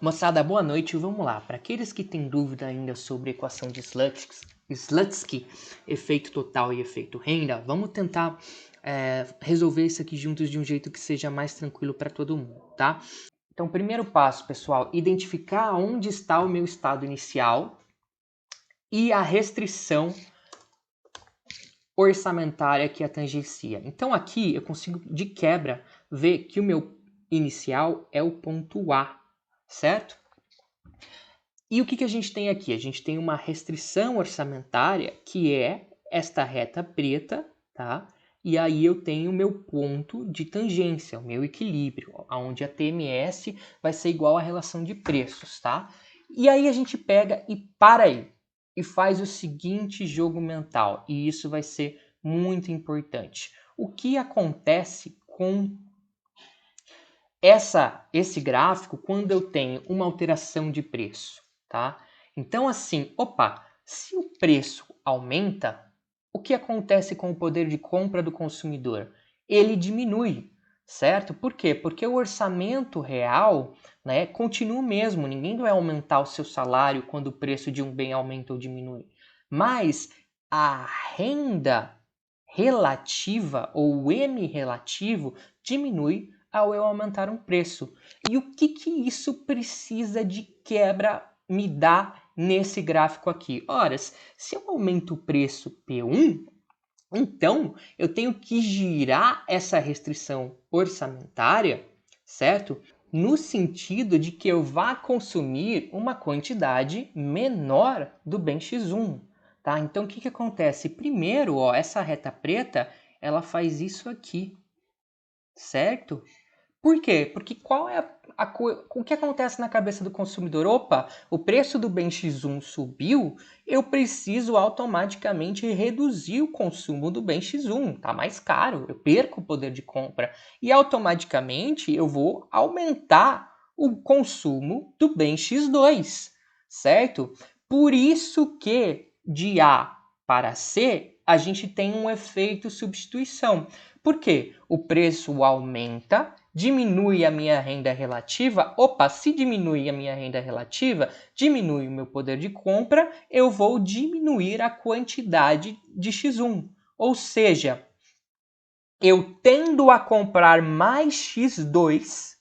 Moçada, boa noite. Vamos lá. Para aqueles que têm dúvida ainda sobre a equação de Slutsky, efeito total e efeito renda, vamos tentar resolver isso aqui juntos de um jeito que seja mais tranquilo para todo mundo, tá? Então, primeiro passo, pessoal, identificar onde está o meu estado inicial e a restrição orçamentária que a tangencia. Então, aqui eu consigo, de quebra, ver que o meu inicial é o ponto A, certo? E o que a gente tem aqui? A gente tem uma restrição orçamentária, que é esta reta preta, tá? E aí eu tenho o meu ponto de tangência, o meu equilíbrio, onde a TMS vai ser igual à relação de preços, tá? E aí a gente pega e para aí, e faz o seguinte jogo mental, e isso vai ser muito importante. O que acontece com esse gráfico quando eu tenho uma alteração de preço? Tá? Então, assim, se o preço aumenta, o que acontece com o poder de compra do consumidor? Ele diminui, certo? Por quê? Porque o orçamento real, né, continua o mesmo. Ninguém vai aumentar o seu salário quando o preço de um bem aumenta ou diminui. Mas a renda relativa, ou o M relativo, diminui ao eu aumentar um preço. E o que isso precisa de quebra me dá nesse gráfico aqui? Ora, se eu aumento o preço P1, então eu tenho que girar essa restrição orçamentária, certo? No sentido de que eu vá consumir uma quantidade menor do bem X1, tá? Então o que acontece? Primeiro, essa reta preta, ela faz isso aqui, certo? Por quê? Porque qual é o que acontece na cabeça do consumidor? O preço do bem X1 subiu, eu preciso automaticamente reduzir o consumo do bem X1. Tá mais caro, eu perco o poder de compra. E automaticamente eu vou aumentar o consumo do bem X2, certo? Por isso que de A para C, a gente tem um efeito substituição. Por quê? O preço aumenta, diminui a minha renda relativa. Se diminui a minha renda relativa, diminui o meu poder de compra, eu vou diminuir a quantidade de X1. Ou seja, eu tendo a comprar mais X2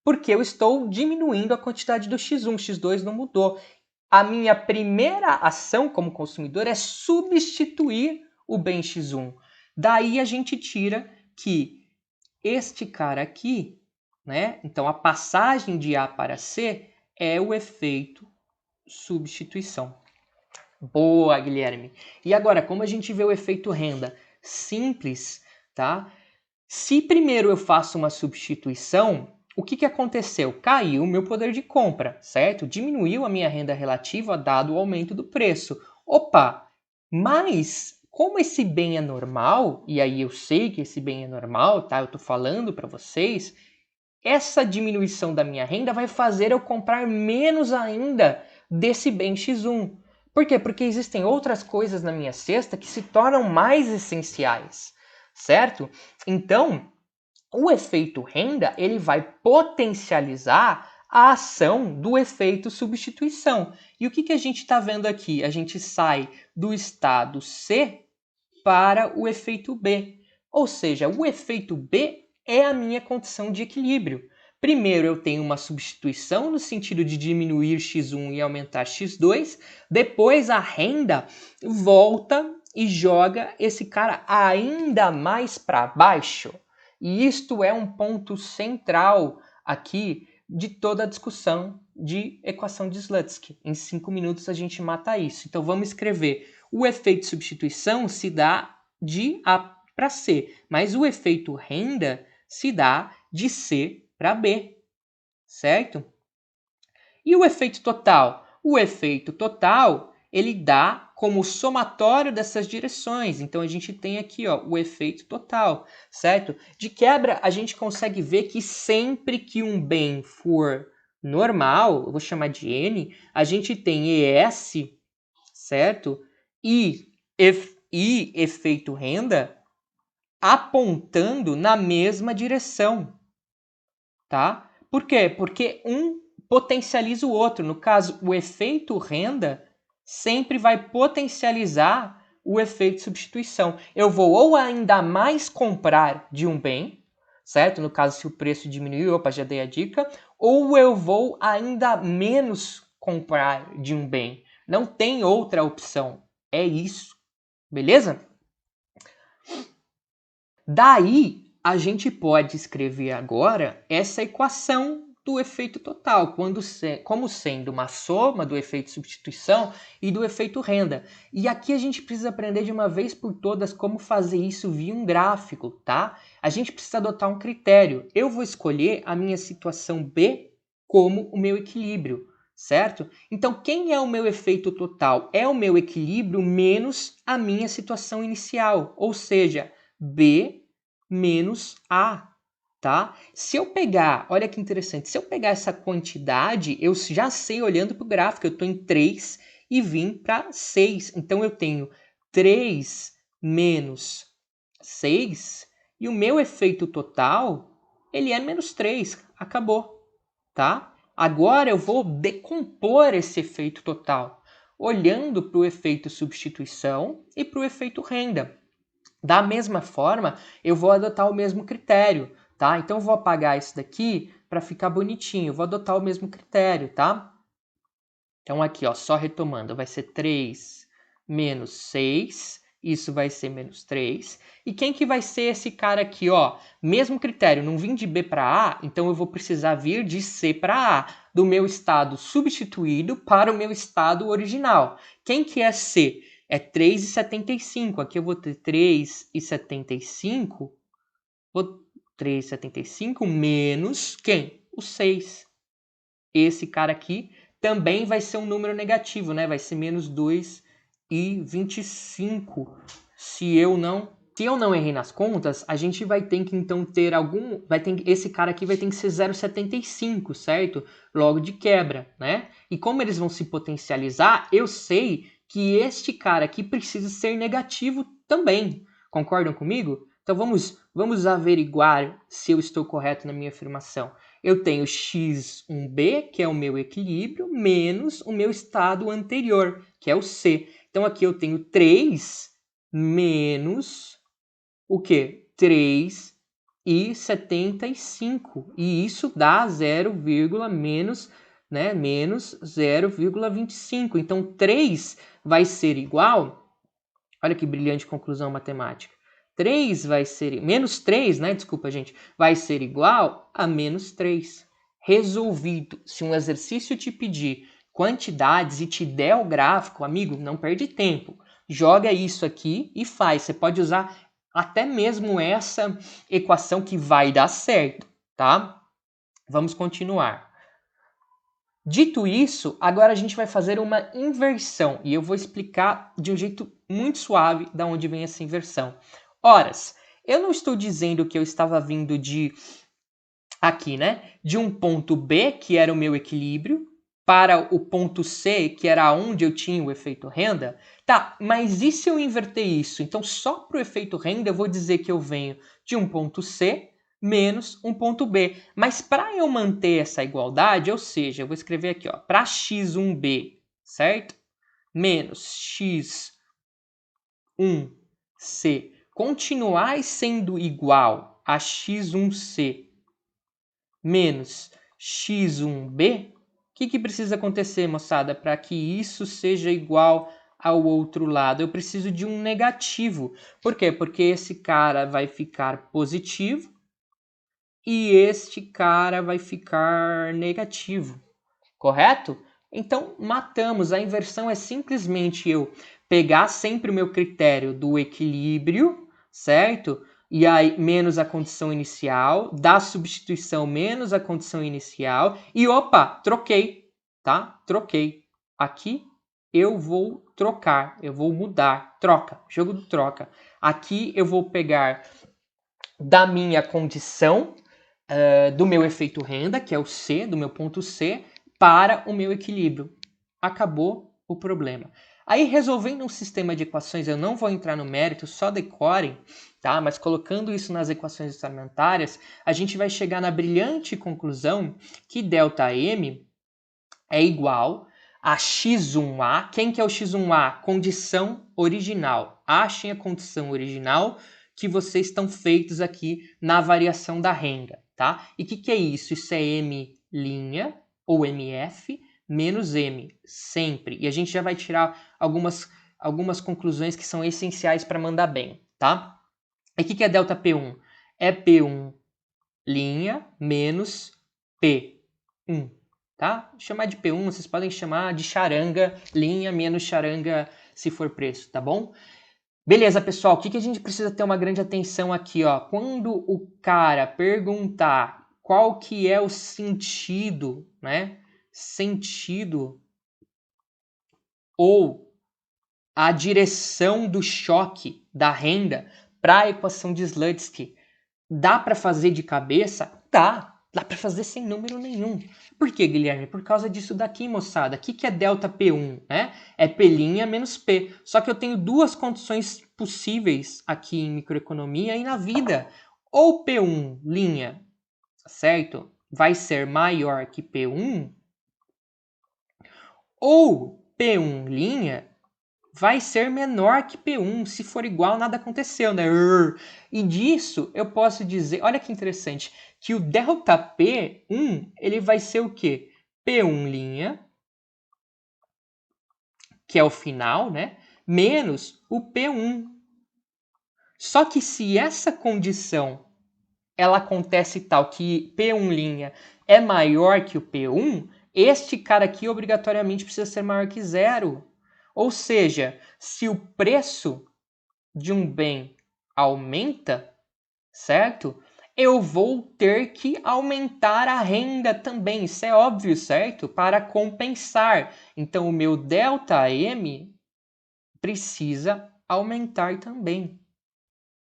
porque eu estou diminuindo a quantidade do X1. X2 não mudou. A minha primeira ação como consumidor é substituir o bem X1. Daí a gente tira que este cara aqui, né? Então a passagem de A para C é o efeito substituição. Boa, Guilherme. E agora, como a gente vê o efeito renda? Simples, tá? Se primeiro eu faço uma substituição, o que aconteceu? Caiu o meu poder de compra, certo? Diminuiu a minha renda relativa dado o aumento do preço. Mas como esse bem é normal, e aí eu sei que esse bem é normal, tá? Eu tô falando para vocês, essa diminuição da minha renda vai fazer eu comprar menos ainda desse bem X1. Por quê? Porque existem outras coisas na minha cesta que se tornam mais essenciais, certo? Então, o efeito renda, ele vai potencializar a ação do efeito substituição. E o que a gente está vendo aqui? A gente sai do estado C para o efeito B. Ou seja, o efeito B é a minha condição de equilíbrio. Primeiro eu tenho uma substituição no sentido de diminuir X1 e aumentar X2. Depois a renda volta e joga esse cara ainda mais para baixo. E isto é um ponto central aqui de toda a discussão de equação de Slutsky. Em 5 minutos a gente mata isso. Então vamos escrever. O efeito substituição se dá de A para C, mas o efeito renda se dá de C para B, certo? E o efeito total? O efeito total, ele dá como somatório dessas direções. Então a gente tem aqui, o efeito total, certo? De quebra, a gente consegue ver que sempre que um bem for normal, eu vou chamar de N, a gente tem ES, certo? E efeito renda apontando na mesma direção, tá? Por quê? Porque um potencializa o outro. No caso, o efeito renda sempre vai potencializar o efeito substituição. Eu vou ou ainda mais comprar de um bem, certo? No caso, se o preço diminuiu, opa, já dei a dica. Ou eu vou ainda menos comprar de um bem. Não tem outra opção. É isso. Beleza? Daí, a gente pode escrever agora essa equação do efeito total, como sendo uma soma do efeito substituição e do efeito renda. E aqui a gente precisa aprender de uma vez por todas como fazer isso via um gráfico, tá? A gente precisa adotar um critério. Eu vou escolher a minha situação B como o meu equilíbrio, certo? Então, quem é o meu efeito total? É o meu equilíbrio menos a minha situação inicial, ou seja, B menos A, tá? Se eu pegar, olha que interessante, se eu pegar essa quantidade, eu já sei olhando para o gráfico, eu estou em 3 e vim para 6. Então, eu tenho 3 menos 6 e o meu efeito total, ele é menos 3. Acabou, tá? Agora eu vou decompor esse efeito total, olhando para o efeito substituição e para o efeito renda. Da mesma forma, eu vou adotar o mesmo critério, tá? Então, eu vou apagar isso daqui para ficar bonitinho. Eu vou adotar o mesmo critério, tá? Então, aqui, ó, só retomando, vai ser 3 menos 6, isso vai ser menos 3. E quem que vai ser esse cara aqui, ó? Mesmo critério, não vim de B para A, então eu vou precisar vir de C para A, do meu estado substituído para o meu estado original. Quem que é C? É 3,75. Aqui eu vou ter 3,75. 3,75 menos quem? O 6. Esse cara aqui também vai ser um número negativo, né? Vai ser menos 2,25. Se eu não errei nas contas, a gente vai ter que então ter esse cara aqui vai ter que ser 0,75, certo? Logo de quebra, né? E como eles vão se potencializar, eu sei que este cara aqui precisa ser negativo também. Concordam comigo? Então vamos averiguar se eu estou correto na minha afirmação. Eu tenho x1b, que é o meu equilíbrio, menos o meu estado anterior, que é o C. Então aqui eu tenho 3 menos o quê? 3,75. E isso dá 0, menos, né? Menos 0,25. Então 3 vai ser igual. Olha que brilhante conclusão matemática. 3 vai ser... Menos 3, né? Desculpa, gente. Vai ser igual a menos 3. Resolvido. Se um exercício te pedir quantidades e te der o gráfico, amigo, não perde tempo. Joga isso aqui e faz. Você pode usar até mesmo essa equação que vai dar certo, tá? Vamos continuar. Dito isso, agora a gente vai fazer uma inversão e eu vou explicar de um jeito muito suave de onde vem essa inversão. Horas, eu não estou dizendo que eu estava vindo aqui, né? De um ponto B, que era o meu equilíbrio, para o ponto C, que era onde eu tinha o efeito renda. Tá, mas e se eu inverter isso? Então, só para o efeito renda, eu vou dizer que eu venho de um ponto C menos um ponto B. Mas para eu manter essa igualdade, ou seja, eu vou escrever aqui, ó, para x1b, certo? Menos x1c continuar sendo igual a x1c menos x1b, o que precisa acontecer, moçada, para que isso seja igual ao outro lado? Eu preciso de um negativo. Por quê? Porque esse cara vai ficar positivo e este cara vai ficar negativo, correto? Então, matamos. A inversão é simplesmente eu pegar sempre o meu critério do equilíbrio, certo? E aí, menos a condição inicial, da substituição menos a condição inicial, e opa, troquei, tá? Troquei. Aqui eu vou trocar, eu vou mudar, troca, jogo do troca. Aqui eu vou pegar da minha condição, do meu efeito renda, que é o C, do meu ponto C, para o meu equilíbrio. Acabou o problema. Aí, resolvendo um sistema de equações, eu não vou entrar no mérito, só decorem, tá? Mas colocando isso nas equações orçamentárias, a gente vai chegar na brilhante conclusão que ΔM é igual a x1A. Quem que é o x1A? Condição original. Achem a condição original que vocês estão feitos aqui na variação da renda, tá? E o que é isso? Isso é M' ou MF menos M, sempre. E a gente já vai tirar algumas conclusões que são essenciais para mandar bem, tá? E o que é delta P1? É P1' menos P1, tá? Vou chamar de P1, vocês podem chamar de charanga, linha menos charanga se for preço, tá bom? Beleza, pessoal, o que a gente precisa ter uma grande atenção aqui, ó? Quando o cara perguntar qual que é o sentido, né? Sentido ou a direção do choque da renda para a equação de Slutsky, dá para fazer de cabeça? Dá para fazer sem número nenhum. Por que, Guilherme? Por causa disso daqui, moçada. O que é delta P1? Né? É P' menos P. Só que eu tenho duas condições possíveis aqui em microeconomia e na vida. Ou P1', certo? Vai ser maior que P1, ou P1' vai ser menor que P1. Se for igual, nada aconteceu, né? E disso eu posso dizer, olha que interessante, que o delta P1 ele vai ser o quê? P1', que é o final, né? Menos o P1. Só que se essa condição ela acontece tal que P1' é maior que o P1, este cara aqui obrigatoriamente precisa ser maior que zero. Ou seja, se o preço de um bem aumenta, certo? Eu vou ter que aumentar a renda também, isso é óbvio, certo? Para compensar. Então, o meu ΔM precisa aumentar também,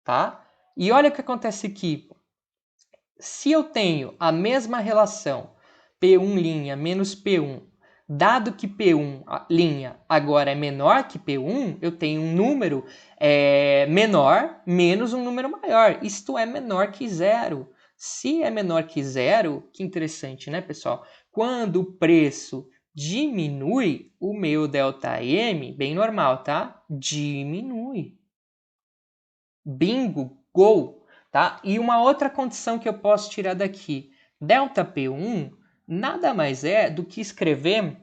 tá? E olha o que acontece aqui. Se eu tenho a mesma relação P1' menos P1, dado que P1' agora é menor que P1, eu tenho um número menor menos um número maior. Isto é menor que zero. Se é menor que zero, que interessante, né, pessoal? Quando o preço diminui, o meu ΔM, bem normal, tá? Diminui. Bingo, gol! Tá? E uma outra condição que eu posso tirar daqui, delta P1 nada mais é do que escrever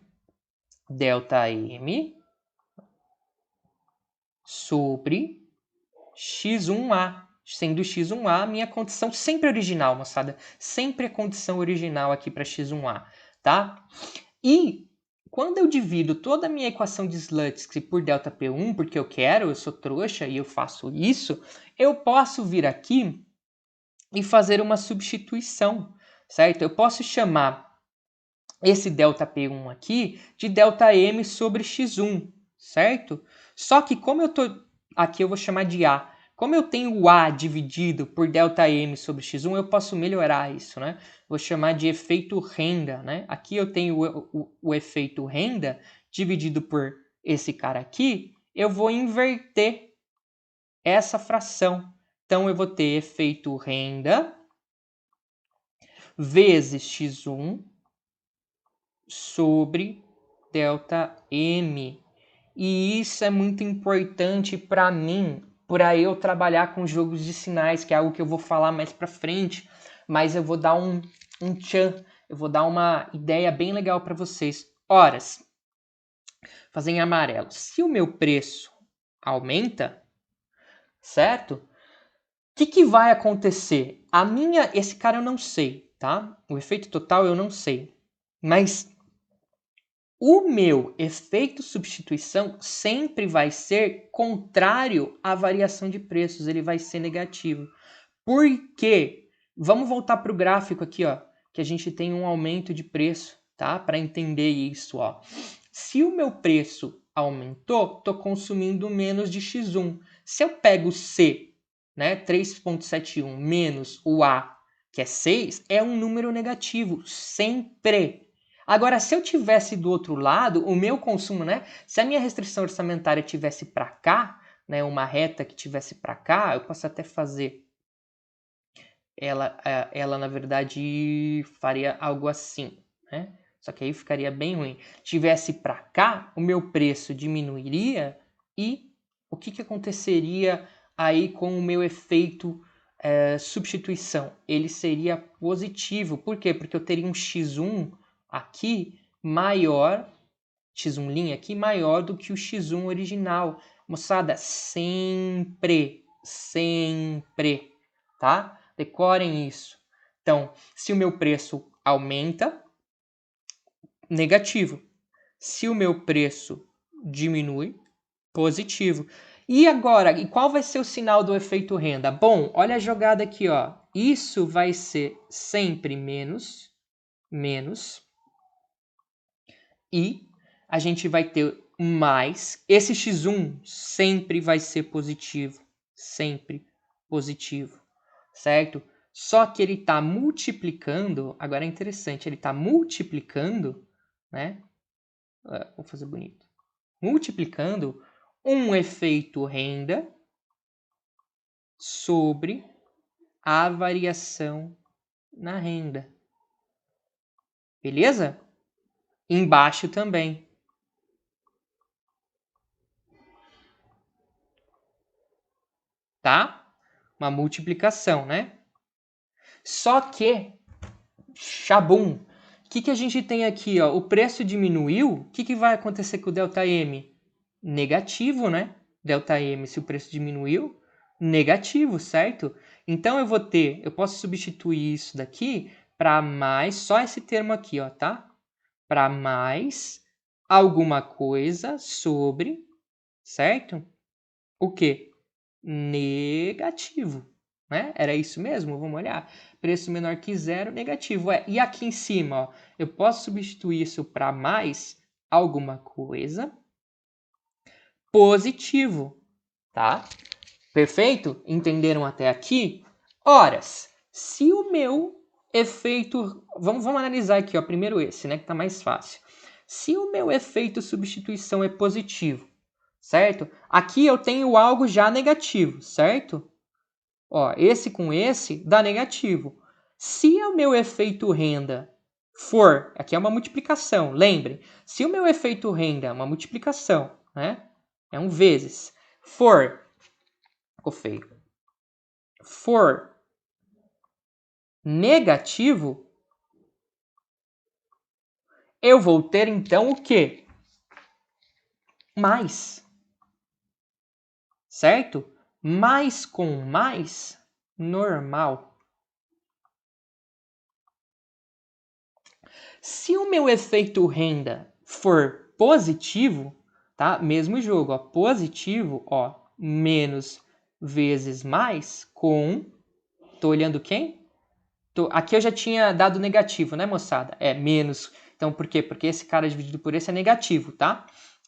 delta M sobre x1A, sendo x1A minha condição sempre original, moçada, sempre a condição original aqui para x1A, tá? E quando eu divido toda a minha equação de Slutsky por delta P1, porque eu sou trouxa e eu faço isso, eu posso vir aqui e fazer uma substituição, certo? Eu posso chamar esse delta P1 aqui de delta M sobre X1, certo? Só que como eu tô... Aqui eu vou chamar de A. Como eu tenho o A dividido por delta M sobre X1, eu posso melhorar isso, né? Vou chamar de efeito renda, né? Aqui eu tenho o efeito renda dividido por esse cara aqui. Eu vou inverter essa fração. Então, eu vou ter efeito renda vezes x1 sobre delta M. E isso é muito importante para mim, para eu trabalhar com jogos de sinais, que é algo que eu vou falar mais para frente, mas eu vou dar um tchan, eu vou dar uma ideia bem legal para vocês. Horas, fazer em amarelo. Se o meu preço aumenta, certo? O que vai acontecer? Esse cara eu não sei, tá? O efeito total eu não sei. Mas o meu efeito substituição sempre vai ser contrário à variação de preços, ele vai ser negativo. Por quê? Vamos voltar para o gráfico aqui, ó, que a gente tem um aumento de preço, tá? Para entender isso, ó. Se o meu preço aumentou, estou consumindo menos de x1. Se eu pego o C, né, 3,71 menos o A, que é 6, é um número negativo, sempre. Agora, se eu tivesse do outro lado, o meu consumo, né? Se a minha restrição orçamentária tivesse para cá, né, uma reta que tivesse para cá, eu posso até fazer ela na verdade faria algo assim, né? Só que aí ficaria bem ruim. Tivesse para cá, o meu preço diminuiria e o que aconteceria aí com o meu efeito substituição? Ele seria positivo. Por quê? Porque eu teria um x1 aqui maior, x1' aqui maior do que o x1 original. Moçada, sempre, tá? Decorem isso. Então, se o meu preço aumenta, negativo. Se o meu preço diminui, positivo. E agora, e qual vai ser o sinal do efeito renda? Bom, olha a jogada aqui, ó. Isso vai ser sempre menos, e a gente vai ter mais. Esse x1 sempre vai ser positivo, sempre positivo, certo? Só que ele está multiplicando, agora é interessante, ele está multiplicando, né? Vou fazer bonito. Multiplicando um efeito renda sobre a variação na renda. Beleza? Embaixo também. Tá? Uma multiplicação, né? Só que, chabum, o que a gente tem aqui? Ó? O preço diminuiu, o que vai acontecer com o ΔM? Negativo, né? ΔM, se o preço diminuiu, negativo, certo? Então eu posso substituir isso daqui para mais, só esse termo aqui, ó, tá? Para mais alguma coisa sobre, certo? O quê? Negativo, né? Era isso mesmo? Vamos olhar. Preço menor que zero, negativo. E aqui em cima, ó, eu posso substituir isso para mais alguma coisa positivo, tá? Perfeito? Entenderam até aqui? Horas, se o meu efeito... Vamos analisar aqui, ó, primeiro esse, né, que tá mais fácil. Se o meu efeito substituição é positivo, certo? Aqui eu tenho algo já negativo, certo? Ó, esse com esse dá negativo. Se o meu efeito renda for... Aqui é uma multiplicação, lembre. Se o meu efeito renda é uma multiplicação, né? É um vezes. Ficou feio. For negativo, eu vou ter então o quê? Mais. Certo? Mais com mais, normal. Se o meu efeito renda for positivo, tá? Mesmo jogo, ó, positivo, ó, menos vezes mais com... Tô olhando quem? Aqui eu já tinha dado negativo, né, moçada? É, menos. Então, por quê? Porque esse cara dividido por esse é negativo, tá?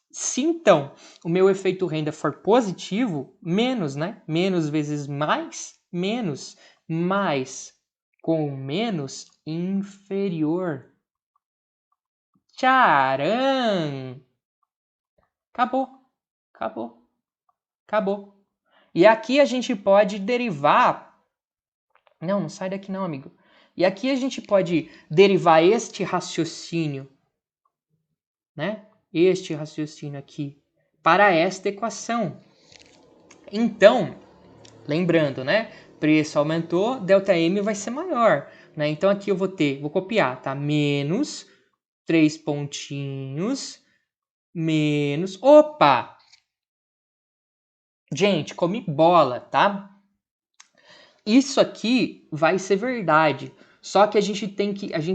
Se, então, o meu efeito renda for positivo, menos, né? Menos vezes mais, menos. Mais com menos, inferior. Tcharam! Acabou. E aqui a gente pode derivar... Não sai daqui não, amigo. E aqui a gente pode derivar este raciocínio, né? Este raciocínio aqui para esta equação. Então, lembrando, né? Preço aumentou, ΔM vai ser maior, né? Então aqui eu vou copiar, tá? Menos 3 pontinhos, menos... Opa! Gente, comi bola, tá? Isso aqui vai ser verdade. Só que a gente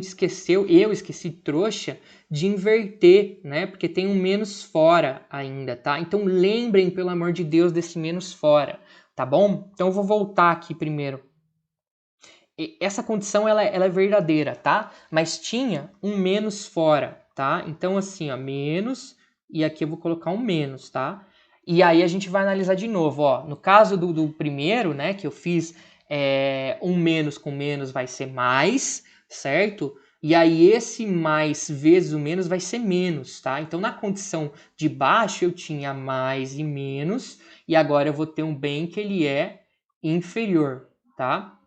esqueceu, eu esqueci, trouxa, de inverter, né? Porque tem um menos fora ainda, tá? Então lembrem, pelo amor de Deus, desse menos fora, tá bom? Então eu vou voltar aqui primeiro. Essa condição ela é verdadeira, tá? Mas tinha um menos fora, tá? Então assim, ó, menos, e aqui eu vou colocar um menos, tá? E aí a gente vai analisar de novo, ó. No caso do primeiro, né, que eu fiz um menos com menos vai ser mais, certo? E aí esse mais vezes o menos vai ser menos, tá? Então na condição de baixo eu tinha mais e menos, e agora eu vou ter um bem que ele é inferior, tá?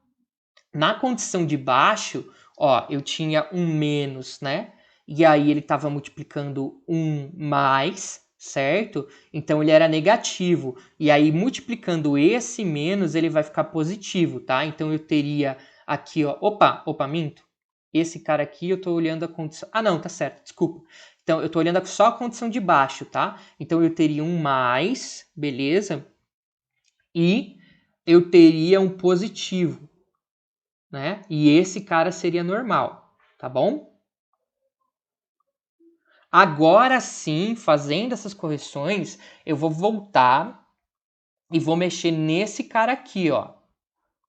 Na condição de baixo, ó, eu tinha um menos, né? e aí ele estava multiplicando um mais, certo? Então ele era negativo. E aí multiplicando esse menos, ele vai ficar positivo, tá? Então eu teria aqui, ó, opa, minto. Esse cara aqui eu tô olhando a condição... Ah, não, tá certo, desculpa. Então eu tô olhando só a condição de baixo, tá? Então eu teria um mais, beleza? E eu teria um positivo, né? E esse cara seria normal, tá bom? Agora sim, fazendo essas correções, eu vou voltar e vou mexer nesse cara aqui, ó,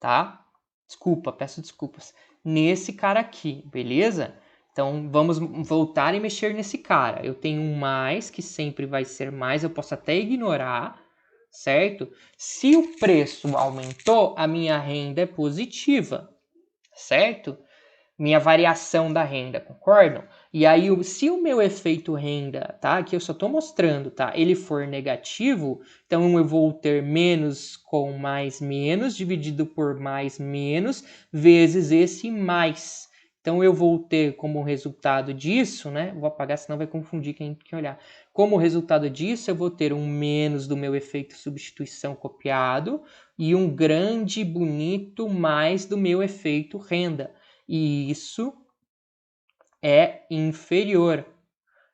tá? Desculpa, peço desculpas. Nesse cara aqui, beleza? Então, vamos voltar e mexer nesse cara. Eu tenho um mais, que sempre vai ser mais, eu posso até ignorar, certo? Se o preço aumentou, a minha renda é positiva, certo? Minha variação da renda, concordam? E aí, se o meu efeito renda, tá? Aqui eu só estou mostrando, tá? Ele for negativo, então eu vou ter menos com mais menos, dividido por mais menos, vezes esse mais. Então eu vou ter como resultado disso, né? Vou apagar, senão vai confundir quem olhar. Como resultado disso, eu vou ter um menos do meu efeito substituição copiado e um grande, bonito mais do meu efeito renda. E isso é inferior,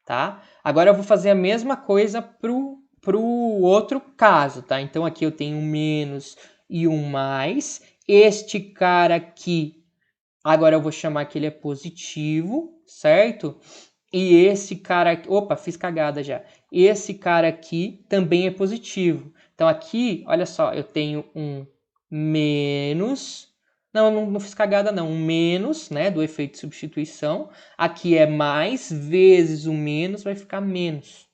tá? Agora eu vou fazer a mesma coisa pro outro caso, tá? Então aqui eu tenho um menos e um mais. Este cara aqui, agora eu vou chamar que ele é positivo, certo? E esse cara aqui, opa, fiz cagada já. Esse cara aqui também é positivo. Então aqui, olha só, eu tenho um menos. Não fiz cagada não. Um menos, né, do efeito de substituição. Aqui é mais vezes o menos, vai ficar menos.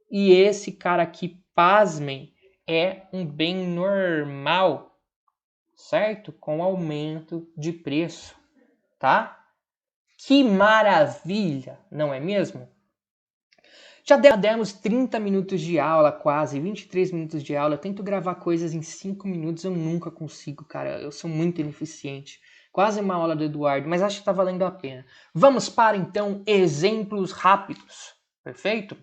E esse cara aqui, pasmem, é um bem normal, certo? Com aumento de preço, tá? Que maravilha, não é mesmo? Já demos 30 minutos de aula, quase 23 minutos de aula. Eu tento gravar coisas em 5 minutos, eu nunca consigo, cara. Eu sou muito ineficiente. Quase uma aula do Eduardo, mas acho que está valendo a pena. Vamos para, então, exemplos rápidos. Perfeito?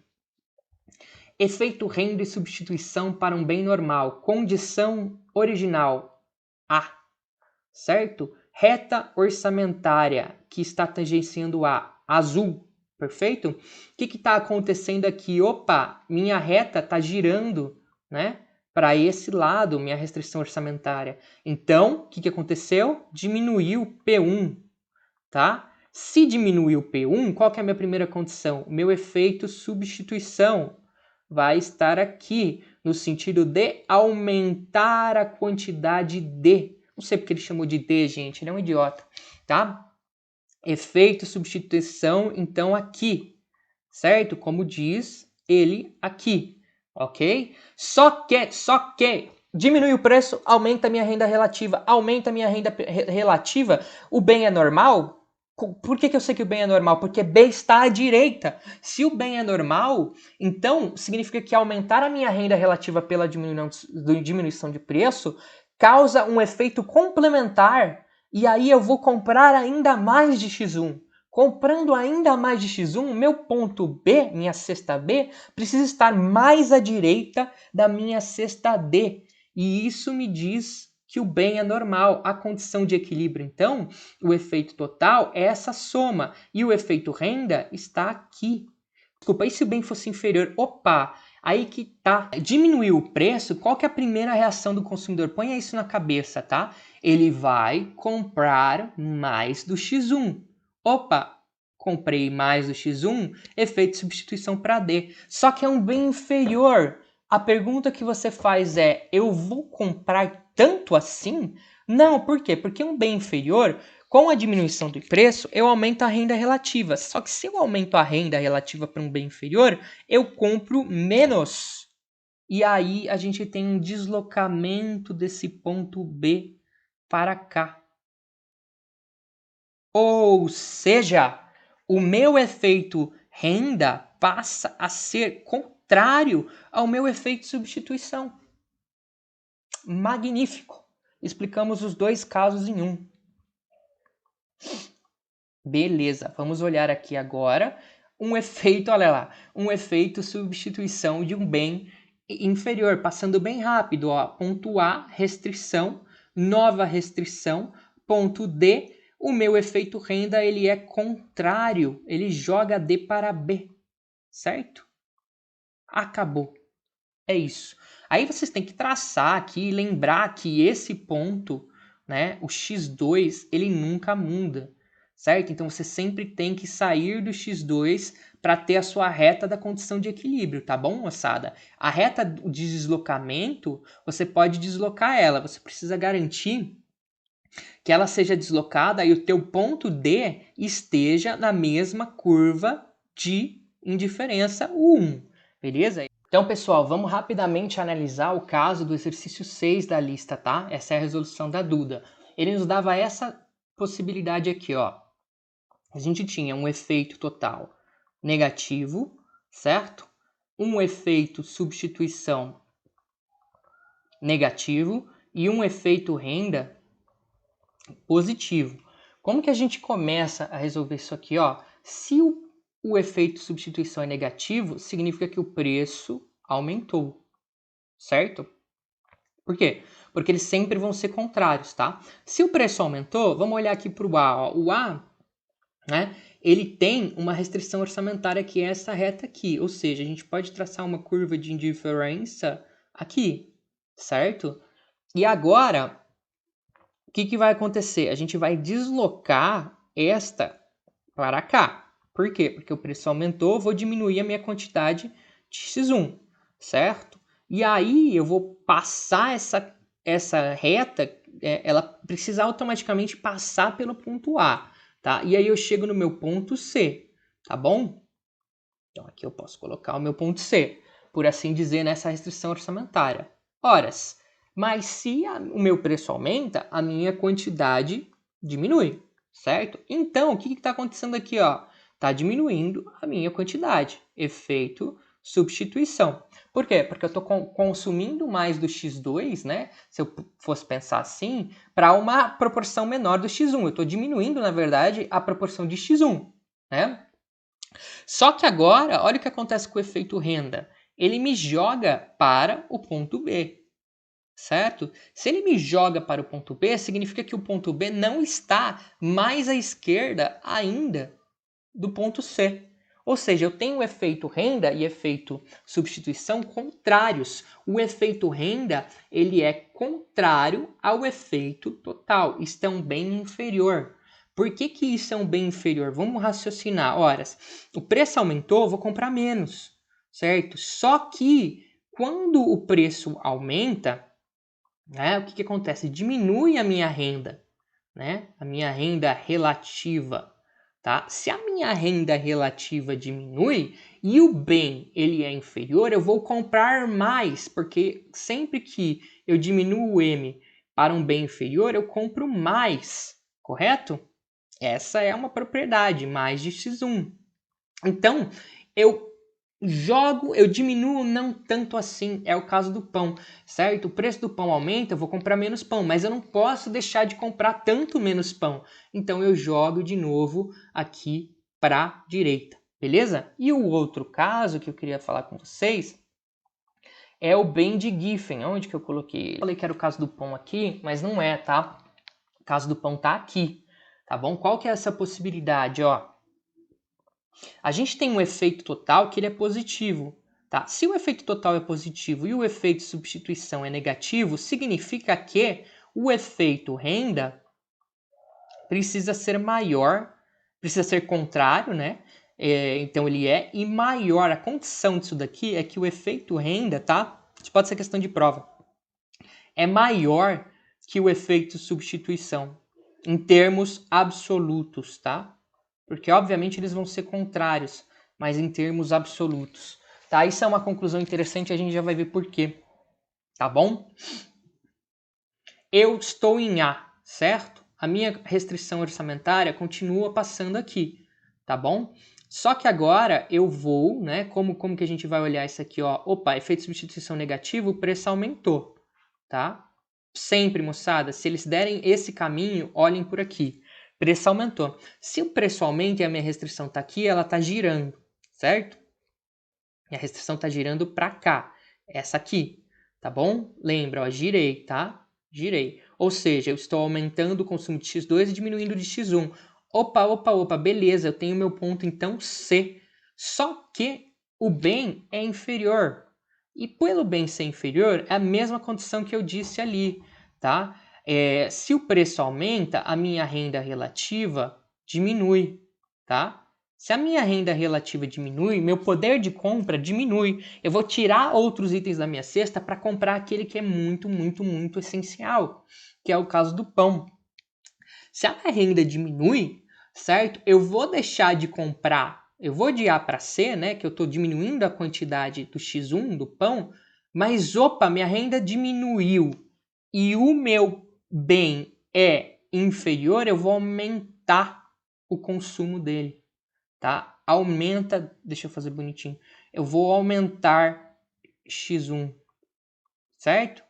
Efeito renda e substituição para um bem normal. Condição original A. Certo? Reta orçamentária que está tangenciando A. Azul. Perfeito? O que está acontecendo aqui? Opa, minha reta está girando, né, para esse lado, minha restrição orçamentária. Então, o que aconteceu? Diminuiu P1, tá? Se diminuiu P1, qual que é a minha primeira condição? O meu efeito substituição vai estar aqui, no sentido de aumentar a quantidade de. Não sei porque ele chamou de D, gente, ele é um idiota, tá? Efeito substituição, então aqui, certo? Como diz ele aqui, ok? Só que, diminui o preço, aumenta a minha renda relativa, aumenta a minha renda relativa, o bem é normal? Por que eu sei que o bem é normal? Porque B está à direita. Se o bem é normal, então significa que aumentar a minha renda relativa pela diminuição de preço causa um efeito complementar e aí eu vou comprar ainda mais de X1. Comprando ainda mais de X1, meu ponto B, minha cesta B, precisa estar mais à direita da minha cesta D. E isso me diz que o bem é normal. A condição de equilíbrio, então, o efeito total é essa soma. E o efeito renda está aqui. Desculpa, e se o bem fosse inferior? Opa, aí que tá. Diminuiu o preço, qual que é a primeira reação do consumidor? Ponha isso na cabeça, tá? Ele vai comprar mais do X1. Opa, comprei mais do X1, efeito de substituição para D. Só que é um bem inferior. A pergunta que você faz é, eu vou comprar tanto assim? Não, por quê? Porque um bem inferior, com a diminuição do preço, eu aumento a renda relativa. Só que se eu aumento a renda relativa para um bem inferior, eu compro menos. E aí a gente tem um deslocamento desse ponto B para cá. Ou seja, o meu efeito renda passa a ser contrário ao meu efeito substituição. Magnífico! Explicamos os dois casos em um. Beleza, vamos olhar aqui agora um efeito, olha lá, um efeito substituição de um bem inferior, passando bem rápido, ó, ponto A, restrição, nova restrição, ponto D, o meu efeito renda, ele é contrário, ele joga D para B, certo? Acabou. É isso. Aí vocês têm que traçar aqui e lembrar que esse ponto, né, o x2, ele nunca muda, certo? Então você sempre tem que sair do x2 para ter a sua reta da condição de equilíbrio, tá bom, moçada? A reta de deslocamento, você pode deslocar ela, você precisa garantir que ela seja deslocada e o teu ponto D esteja na mesma curva de indiferença U1, beleza? Então, pessoal, vamos rapidamente analisar o caso do exercício 6 da lista, tá? Essa é a resolução da Duda. Ele nos dava essa possibilidade aqui, ó. A gente tinha um efeito total negativo, certo? Um efeito substituição negativo e um efeito renda positivo. Como que a gente começa a resolver isso aqui, ó? Se o efeito substituição é negativo, significa que o preço aumentou, certo? Por quê? Porque eles sempre vão ser contrários, tá? Se o preço aumentou, vamos olhar aqui para o A. Ó. O A, né, ele tem uma restrição orçamentária que é essa reta aqui. Ou seja, a gente pode traçar uma curva de indiferença aqui, certo? E agora, o que vai acontecer? A gente vai deslocar esta para cá. Por quê? Porque o preço aumentou, eu vou diminuir a minha quantidade de X1, certo? E aí eu vou passar essa reta, ela precisa automaticamente passar pelo ponto A, tá? E aí eu chego no meu ponto C, tá bom? Então aqui eu posso colocar o meu ponto C, por assim dizer, nessa restrição orçamentária. Horas, mas se o meu preço aumenta, a minha quantidade diminui, certo? Então, o que está acontecendo aqui, ó? Está diminuindo a minha quantidade. Efeito substituição. Por quê? Porque eu estou consumindo mais do X2, né? Se eu fosse pensar assim, para uma proporção menor do X1. Eu estou diminuindo, na verdade, a proporção de X1, né? Só que agora, olha o que acontece com o efeito renda. Ele me joga para o ponto B, certo? Se ele me joga para o ponto B, significa que o ponto B não está mais à esquerda ainda do ponto C. Ou seja, eu tenho o efeito renda e efeito substituição contrários. O efeito renda, ele é contrário ao efeito total. Isto é um bem inferior. Por que isso é um bem inferior? Vamos raciocinar. Ora, o preço aumentou, eu vou comprar menos, certo? Só que quando o preço aumenta, né, o que acontece? Diminui a minha renda, né? A minha renda relativa, tá? Se a minha renda relativa diminui e o bem ele é inferior, eu vou comprar mais, porque sempre que eu diminuo o M para um bem inferior, eu compro mais, correto? Essa é uma propriedade, mais de X1. Então, eu eu diminuo não tanto assim, é o caso do pão, certo? O preço do pão aumenta, eu vou comprar menos pão, mas eu não posso deixar de comprar tanto menos pão. Então eu jogo de novo aqui para a direita, beleza? E o outro caso que eu queria falar com vocês é o bem de Giffen. Onde que eu coloquei? Eu falei que era o caso do pão aqui, mas não é, tá? O caso do pão tá aqui, tá bom? Qual que é essa possibilidade, ó? A gente tem um efeito total que ele é positivo, tá? Se o efeito total é positivo e o efeito substituição é negativo, significa que o efeito renda precisa ser maior, precisa ser contrário, né? Então ele é e maior. A condição disso daqui é que o efeito renda, tá? Isso pode ser questão de prova. É maior que o efeito substituição em termos absolutos, tá? Porque obviamente eles vão ser contrários, mas em termos absolutos. Tá? Isso é uma conclusão interessante, a gente já vai ver por quê. Tá bom? Eu estou em A, certo? A minha restrição orçamentária continua passando aqui, tá bom? Só que agora eu vou, né? Como que a gente vai olhar isso aqui, ó? Opa, efeito de substituição negativo, o preço aumentou, tá? Sempre, moçada, se eles derem esse caminho, olhem por aqui. Preço aumentou. Se o preço aumenta e a minha restrição está aqui, ela está girando, certo? E a restrição está girando para cá, essa aqui, tá bom? Lembra, ó, girei, tá? Girei. Ou seja, eu estou aumentando o consumo de X2 e diminuindo de X1. Opa, beleza, eu tenho meu ponto então C. Só que o bem é inferior. E pelo bem ser inferior, é a mesma condição que eu disse ali, tá? Se o preço aumenta, a minha renda relativa diminui, tá? Se a minha renda relativa diminui, meu poder de compra diminui. Eu vou tirar outros itens da minha cesta para comprar aquele que é muito essencial, que é o caso do pão. Se a minha renda diminui, certo? Eu vou deixar de comprar, eu vou de A para C, né? Que eu estou diminuindo a quantidade do X1 do pão, mas opa, minha renda diminuiu e o meu bem é inferior, eu vou aumentar o consumo dele, tá? Aumenta, deixa eu fazer bonitinho. Eu vou aumentar X1, certo?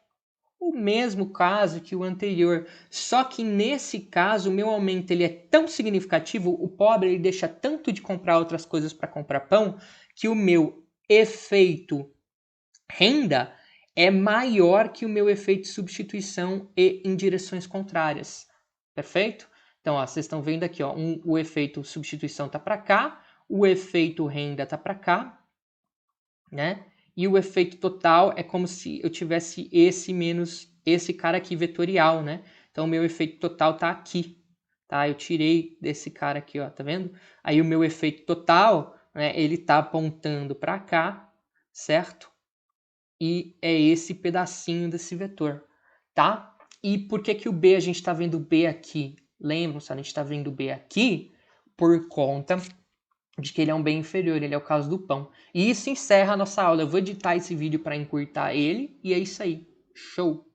O mesmo caso que o anterior, só que nesse caso o meu aumento ele é tão significativo, o pobre ele deixa tanto de comprar outras coisas para comprar pão, que o meu efeito renda é maior que o meu efeito substituição e em direções contrárias. Perfeito? Então, ó, vocês estão vendo aqui, ó, o efeito substituição está para cá, o efeito renda está para cá, né? E o efeito total é como se eu tivesse esse menos esse cara aqui vetorial, né? Então, o meu efeito total está aqui, tá? Eu tirei desse cara aqui, ó, tá vendo? Aí o meu efeito total, né, ele está apontando para cá, certo? E é esse pedacinho desse vetor, tá? E por que que o B, a gente está vendo o B aqui? Lembram-se, a gente está vendo o B aqui por conta de que ele é um bem inferior, ele é o caso do pão. E isso encerra a nossa aula. Eu vou editar esse vídeo para encurtar ele, e é isso aí. Show!